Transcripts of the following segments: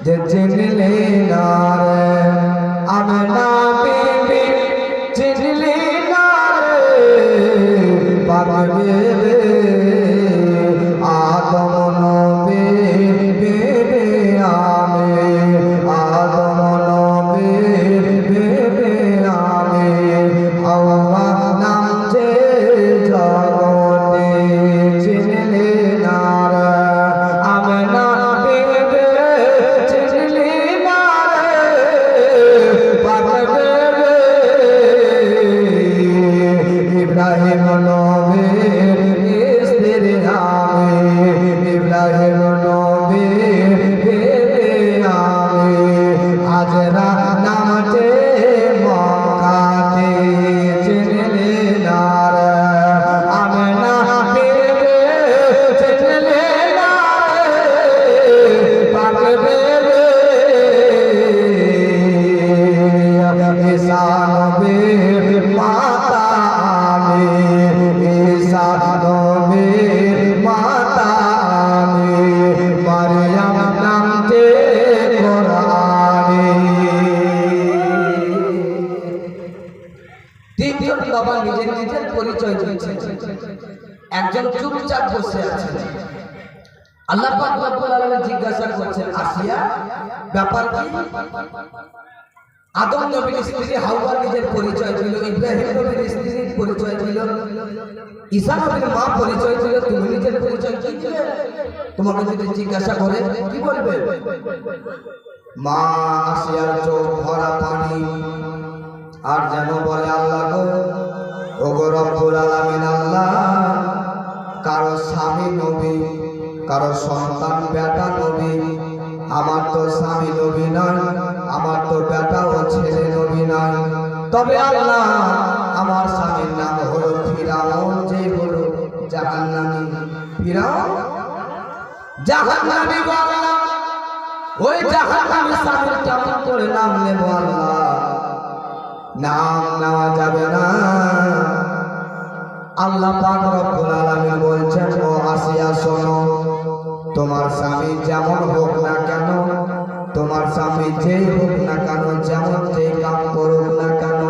যে চিনলে না রে আমেনা বিবি চিনলে না রে পাগবে আদম নবী বেবে আমি আদম নবী বেবে আমি আল্লাহ নাম যে জগতে চিনলে না রে আমেনা বেবে চিনলে না রে পাগবে ইব্রাহিম নবীর স্ত্রী আমি ইব্রাহিম নবীর বেবে আমি হাজরা নামতে মক্কাতে চিনলে না রে আমেনা বেবে চিনলে না রে পাগবে ঈসা নবীর মাতা আমি ঈসা নবীর মাতা আমি মারইয়াম নামতে কোরআনে তিনজন বাবা নিজের নিজের পরিচয় দিয়েছেন একজন চুপচাপ বসে আছেন আল্লাহ পাক রব্বুল আলামিন জিজ্ঞাসা করছেন আসিয়া ব্যাপার কি আদম নবীর স্ত্রী হাওয়া নিজের পরিচয় দিল ইব্রাহিম নবীর স্ত্রীর পরিচয় দিল ঈসা নবীর মা পরিচয় দিল তুমি নিজের পরিচয় কি দিলে তোমাকে যদি জিজ্ঞাসা করে কি বলবে মা আসিয়ার চোখ ভরা পানি আর যেন বলে আল্লাহ গো ওগো রব্বুল আলামিন আল্লাহ কারো স্বামী নবী কারো সন্তান বেটা নবী আমার তো স্বামী নবী নয় আমার তো বেটা ও ছেলে নবী নয় তবে আল্লাহ আমার স্বামীর নাম হলো ফিরাউন যে হলো জাহান্নামী ফিরাউন জাহান্নামী আল্লাহ ওই জাহান্নামী স্বামীর কেমন করে নাম নেব আল্লাহ নাম নেওয়া যাবে না আল্লাহ পাক রব্বুল আলামিন বলছেন ও আসিয়া শোনো তোমার স্বামী যেমন হোক না কেন তোমার স্বামী যেই হোক না কেন যেমন যে কাম করুক না কেন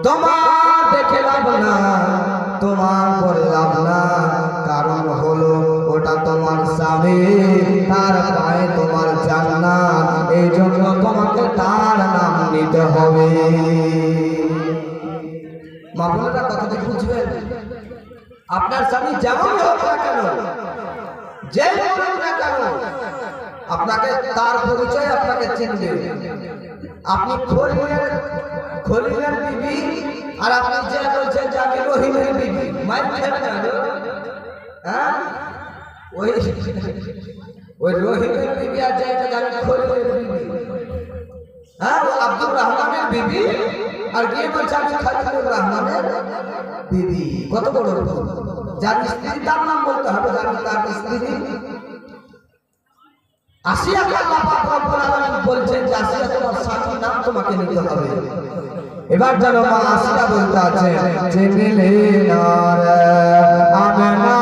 তোমার দেখে লাভ না তোমার পরে লাভ না কারণ হলো ওটা তোমার স্বামী তার পায়ে তোমার জান্নাত এই জন্য তোমাকে তার নাম নিতে হবে মা বোনেরা কথাটা বুঝবেন আপনার স্বামী যেমন হোক না কেন যে হোক না কেন আপনাকে তার পরিচয় আপনাকে চিনবে আপনি খলিলের বিবি আর আপনি যে বলছেন যে আমি রহিমের বিবি মাইন খাবেন না হ্যাঁ ওই রহিমের বিবি আর যে আমি খলিলের বিবি হ্যাঁ ও আব্দুর রহমানের বিবি আর কে বলছে আমি খলিলুর রহমানের বিবি কত বড় যার স্ত্রী তার নাম বলতে হবে যার তার স্ত্রী আসিয়া আল্লাহ পাক রব্বুল আলামিন বলছেন যে আসিয়া তোমার স্বামীর নাম তোমাকে নিতে হবে এবার যেন মা আসিয়া বলতে আছে চিনলে না রে আমেনা